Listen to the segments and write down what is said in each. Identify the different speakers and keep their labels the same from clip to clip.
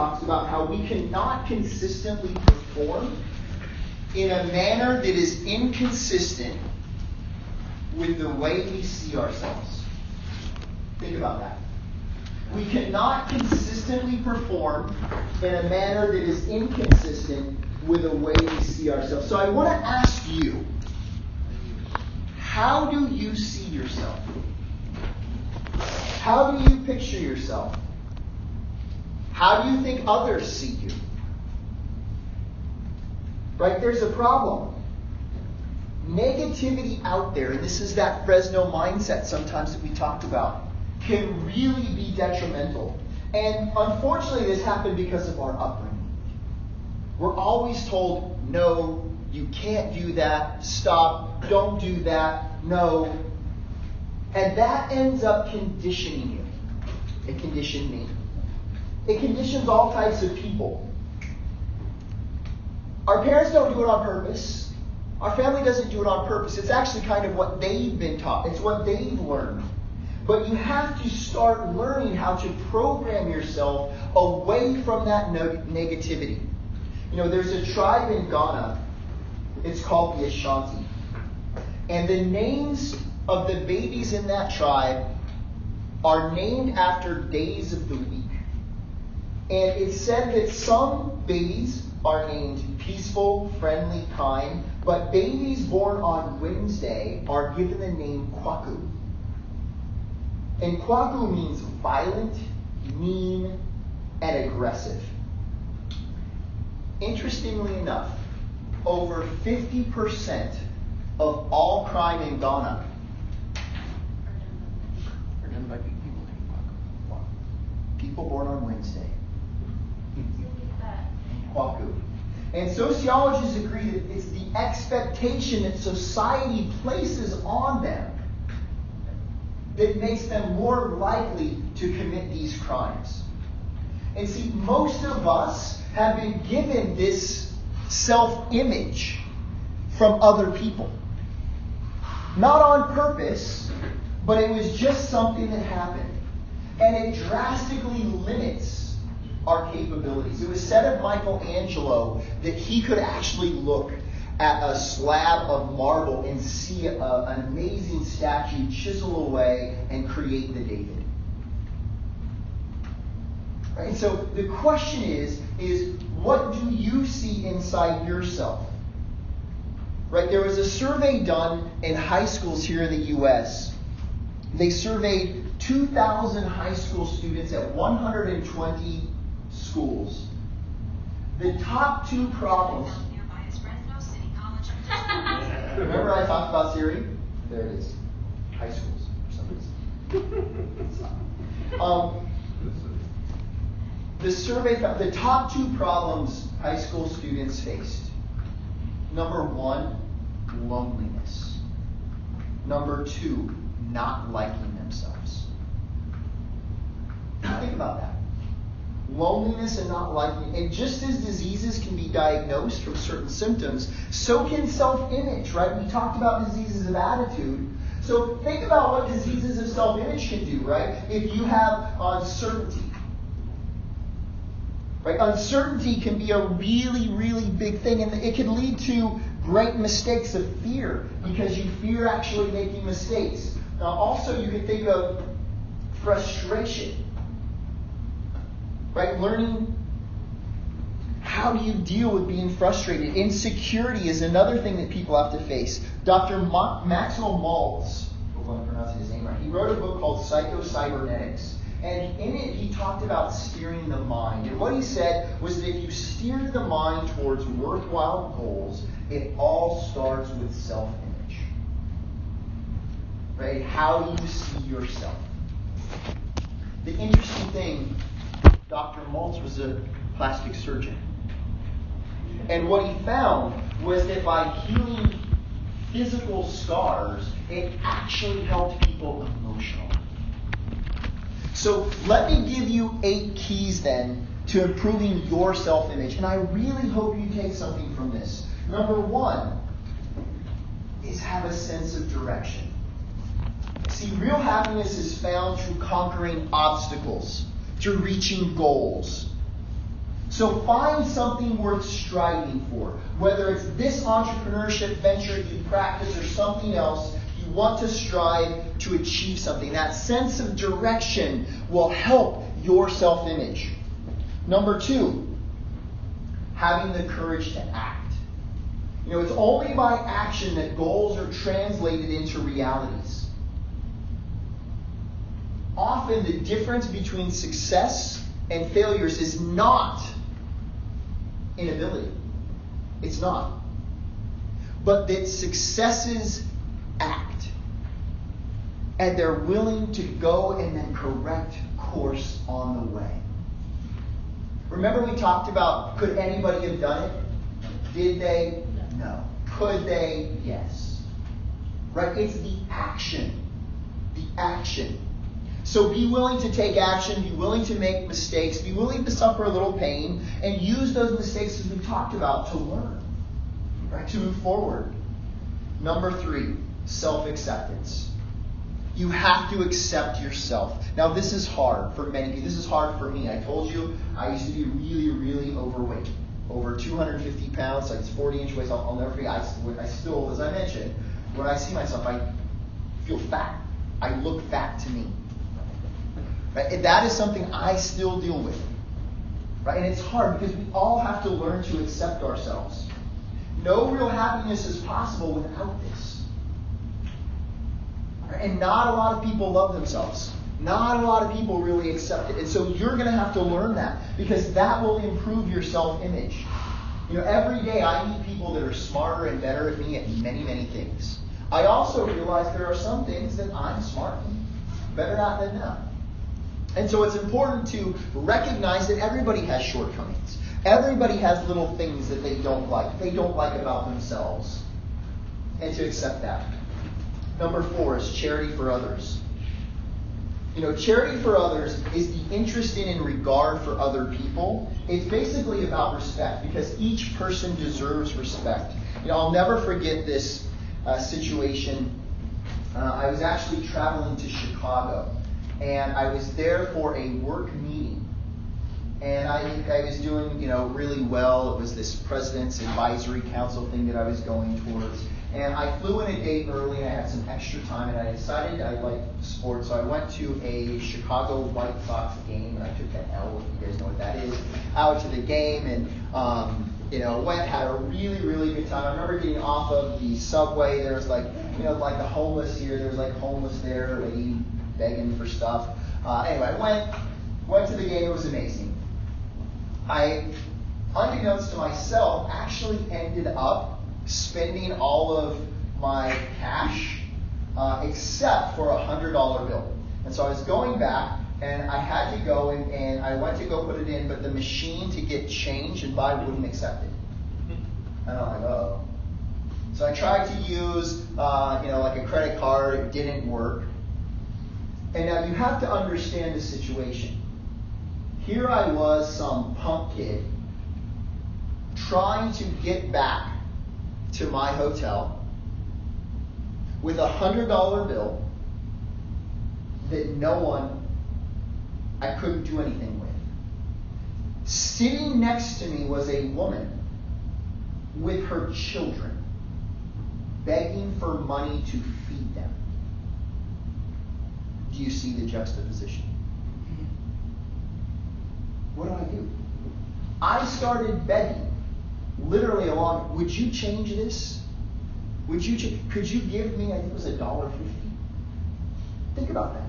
Speaker 1: talks about how we cannot consistently perform in a manner that is inconsistent with the way we see ourselves. Think about that. We cannot consistently perform in a manner that is inconsistent with the way we see ourselves. So I want to ask you, how do you see yourself? How do you picture yourself? How do you think others see you? Right? There's a problem. Negativity out there, and this is that Fresno mindset sometimes that we talked about, can really be detrimental. And unfortunately, this happened because of our upbringing. We're always told, no, you can't do that, stop, don't do that, no. And that ends up conditioning you. It conditioned me. It conditions all types of people. Our parents don't do it on purpose. Our family doesn't do it on purpose. It's actually kind of what they've been taught. It's what they've learned. But you have to start learning how to program yourself away from that negativity. You know, there's a tribe in Ghana. It's called the Ashanti. And the names of the babies in that tribe are named after days of the week. And it's said that some babies are named peaceful, friendly, kind, but babies born on Wednesday are given the name Kwaku. And Kwaku means violent, mean, and aggressive. Interestingly enough, over 50% of all crime in Ghana are done by people named Kwaku. People born on Wednesday. Kwaku. And sociologists agree that it's the expectation that society places on them that makes them more likely to commit these crimes. And see, most of us have been given this self-image from other people. Not on purpose, but it was just something that happened. And it drastically limits our capabilities. It was said of Michelangelo that he could actually look at a slab of marble and see an amazing statue chisel away and create the David. Right? So the question is what do you see inside yourself? Right? There was a survey done in high schools here in the U.S. They surveyed 2,000 high school students at 120 schools. The top two problems. Remember I talked about Siri? There it is. High schools, for some reason. The survey found the top two problems high school students faced. Number one, loneliness. Number two, not liking themselves. Think about that. Loneliness and not liking. And just as diseases can be diagnosed from certain symptoms, so can self-image, right? We talked about diseases of attitude. So think about what diseases of self-image can do, right? If you have uncertainty, right? Uncertainty can be a really, really big thing, and it can lead to great mistakes of fear because you fear actually making mistakes. Now, also, you can think of frustration. Right? Learning how do you deal with being frustrated. Insecurity is another thing that people have to face. Dr. Maxwell Maltz, I hope I'm pronouncing his name right, he wrote a book called Psycho-Cybernetics. And in it, he talked about steering the mind. And what he said was that if you steer the mind towards worthwhile goals, it all starts with self-image. Right? How do you see yourself? The interesting thing, Dr. Maltz was a plastic surgeon. And what he found was that by healing physical scars, it actually helped people emotionally. So let me give you 8 keys then to improving your self-image. And I really hope you take something from this. Number 1 is have a sense of direction. See, real happiness is found through conquering obstacles, through reaching goals. So find something worth striving for. Whether it's this entrepreneurship venture you practice or something else, you want to strive to achieve something. That sense of direction will help your self-image. Number 2, having the courage to act. It's only by action that goals are translated into realities. Often the difference between success and failures is not inability. It's not. But that successes act. And they're willing to go and then correct course on the way. Remember we talked about, could anybody have done it? Did they? No. Could they? Yes. Right? It's the action. The action. So be willing to take action, be willing to make mistakes, be willing to suffer a little pain, and use those mistakes as we talked about to learn, right? To move forward. Number 3, self-acceptance. You have to accept yourself. Now this is hard for many people. This is hard for me. I told you I used to be really, really overweight. Over 250 pounds, like 40-inch waist. I'll never forget. I still, as I mentioned, when I see myself, I feel fat. I look fat to me. Right? And that is something I still deal with. Right? And it's hard because we all have to learn to accept ourselves. No real happiness is possible without this. Right? And not a lot of people love themselves. Not a lot of people really accept it. And so you're going to have to learn that because that will improve your self-image. Every day I meet people that are smarter and better at me at many, many things. I also realize there are some things that I'm smart in, better at than them. And so it's important to recognize that everybody has shortcomings. Everybody has little things that they don't like about themselves. And to accept that. Number 4 is charity for others. Charity for others is the interest in and regard for other people. It's basically about respect because each person deserves respect. I'll never forget this situation. I was actually traveling to Chicago. And I was there for a work meeting. And I was doing, really well. It was this President's Advisory Council thing that I was going towards. And I flew in a day early and I had some extra time and I decided I liked sports. So I went to a Chicago White Sox game and I took the L, if you guys know what that is, out to the game and, had a really, really good time. I remember getting off of the subway. There was like the homeless here. There was like homeless there, lady begging for stuff. Anyway, I went to the game. It was amazing. I, unbeknownst to myself, actually ended up spending all of my cash except for a $100 bill. And so I was going back, and I had to go, and I went to go put it in, but the machine to get change and buy wouldn't accept it. And I'm like, oh. So I tried to use, like a credit card. It didn't work. And now you have to understand the situation. Here I was, some punk kid, trying to get back to my hotel with a $100 bill that I couldn't do anything with. Sitting next to me was a woman with her children, begging for money to feed them. Do you see the juxtaposition? What do? I started begging, literally along, would you change this? Could you give me, I think it was $1.50? Think about that.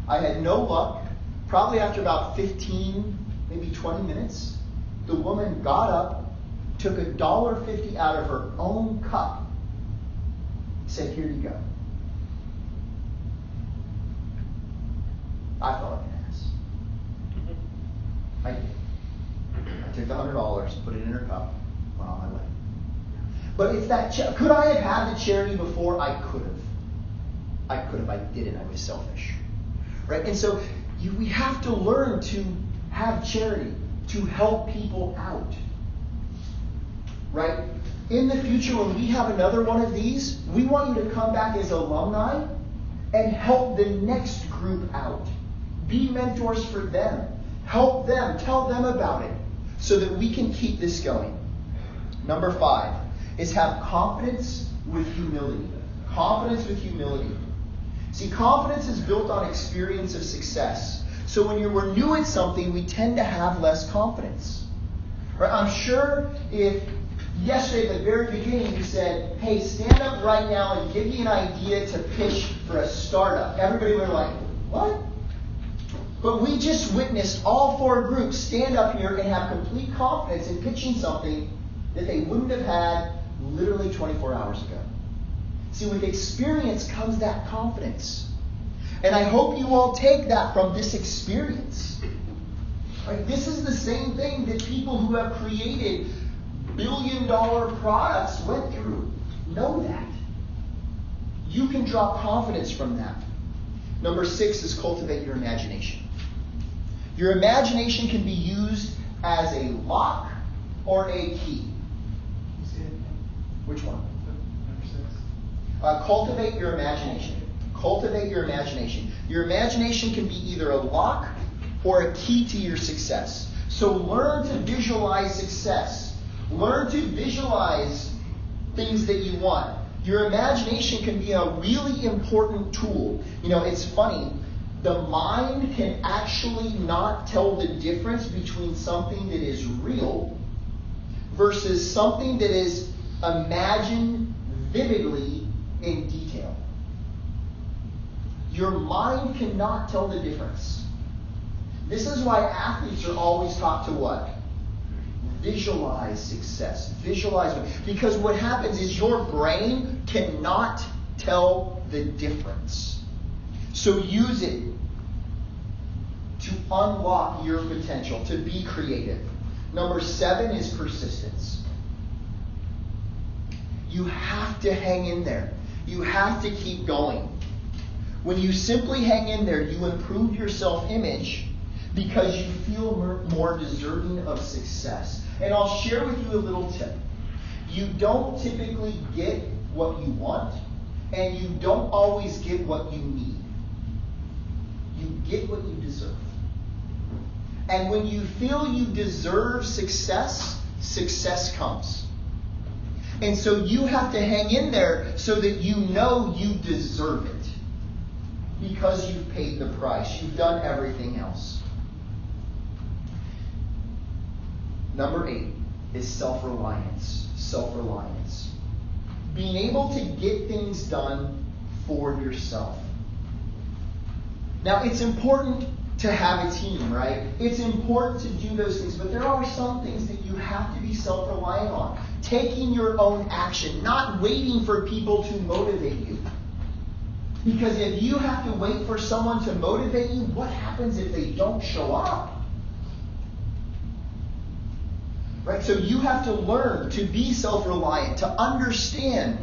Speaker 1: I had no luck. Probably after about 15, maybe 20 minutes, the woman got up, took $1.50 out of her own cup, said, here you go. I felt like an ass. I did. I took the $100, put it in her cup, went on my way. But it's that, could I have had the charity before? I could have. I didn't. I was selfish. Right? And so we have to learn to have charity, to help people out. Right? In the future, when we have another one of these, we want you to come back as alumni and help the next group out. Be mentors for them. Help them. Tell them about it so that we can keep this going. Number 5 is have confidence with humility. Confidence with humility. See, confidence is built on experience of success. So when we're new at something, we tend to have less confidence. Right? I'm sure if yesterday at the very beginning you said, hey, stand up right now and give me an idea to pitch for a startup, everybody would be like, what? But we just witnessed all 4 groups stand up here and have complete confidence in pitching something that they wouldn't have had literally 24 hours ago. See, with experience comes that confidence. And I hope you all take that from this experience. Right? This is the same thing that people who have created billion-dollar products went through. Know that. You can draw confidence from that. Number 6 is cultivate your imagination. Your imagination can be used as a lock or a key. Which one? Cultivate your imagination. Cultivate your imagination. Your imagination can be either a lock or a key to your success. So learn to visualize success. Learn to visualize things that you want. Your imagination can be a really important tool. You know, it's funny. The mind can actually not tell the difference between something that is real versus something that is imagined vividly in detail. Your mind cannot tell the difference. This is why athletes are always taught to what? Visualize success. Visualize it. Because what happens is your brain cannot tell the difference. So use it to unlock your potential, to be creative. Number 7 is persistence. You have to hang in there. You have to keep going. When you simply hang in there, you improve your self-image because you feel more deserving of success. And I'll share with you a little tip. You don't typically get what you want, and you don't always get what you need. You get what you deserve. And when you feel you deserve success, success comes. And so you have to hang in there so that you know you deserve it. Because you've paid the price. You've done everything else. Number 8 is self-reliance. Self-reliance. Being able to get things done for yourself. Now, it's important to have a team, right? It's important to do those things, but there are some things that you have to be self-reliant on. Taking your own action, not waiting for people to motivate you. Because if you have to wait for someone to motivate you, what happens if they don't show up? Right? So you have to learn to be self-reliant, to understand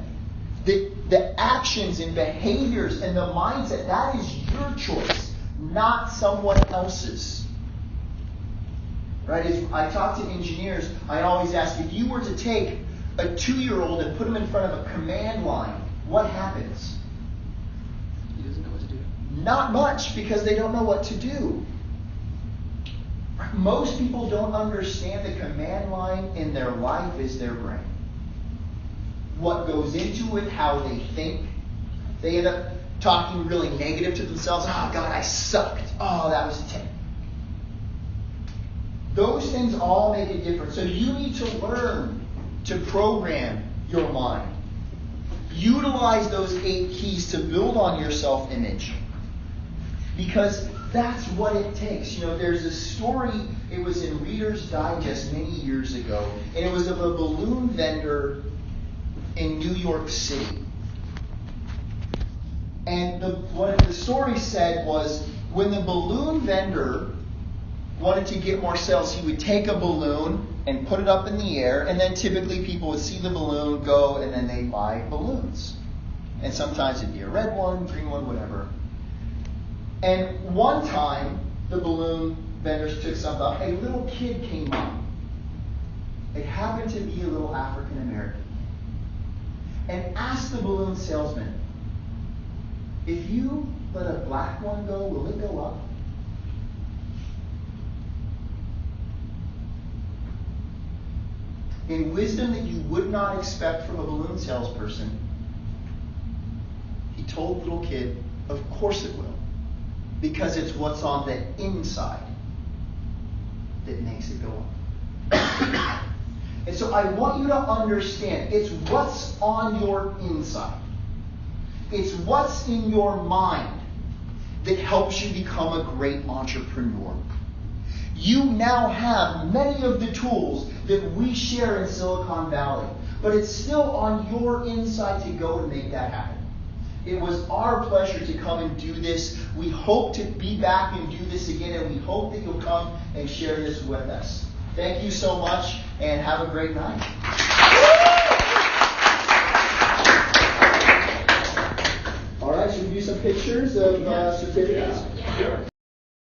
Speaker 1: that the actions and behaviors and the mindset, that is your choice, not someone else's. Right? As I talk to engineers, I always ask, if you were to take a 2-year-old and put him in front of a command line, what happens?
Speaker 2: He doesn't know what to do.
Speaker 1: Not much, because they don't know what to do. Most people don't understand the command line in their life is their brain. What goes into it, how they think. They end up talking really negative to themselves. Oh, God, I sucked. Oh, that was 10. Those things all make a difference. So you need to learn to program your mind. Utilize those 8 keys to build on your self-image. Because that's what it takes. You know, there's a story, it was in Reader's Digest many years ago, and it was of a balloon vendor in New York City. And what the story said was, when the balloon vendor wanted to get more sales, he would take a balloon and put it up in the air, and then typically people would see the balloon, go, and then they'd buy balloons. And sometimes it'd be a red one, green one, whatever. And one time, the balloon vendors took something up. A little kid came up. It happened to be a little African American. And asked the balloon salesman, if you let a black one go, will it go up? in wisdom that you would not expect from a balloon salesperson, he told the little kid, of course it will. Because it's what's on the inside that makes it go on. And so I want you to understand, it's what's on your inside. It's what's in your mind that helps you become a great entrepreneur. You now have many of the tools that we share in Silicon Valley, but it's still on your inside to go and make that happen. It was our pleasure to come and do this. We hope to be back and do this again, and we hope that you'll come and share this with us. Thank you so much, and have a great night. All right, should we do some pictures of certificates?
Speaker 3: Sure.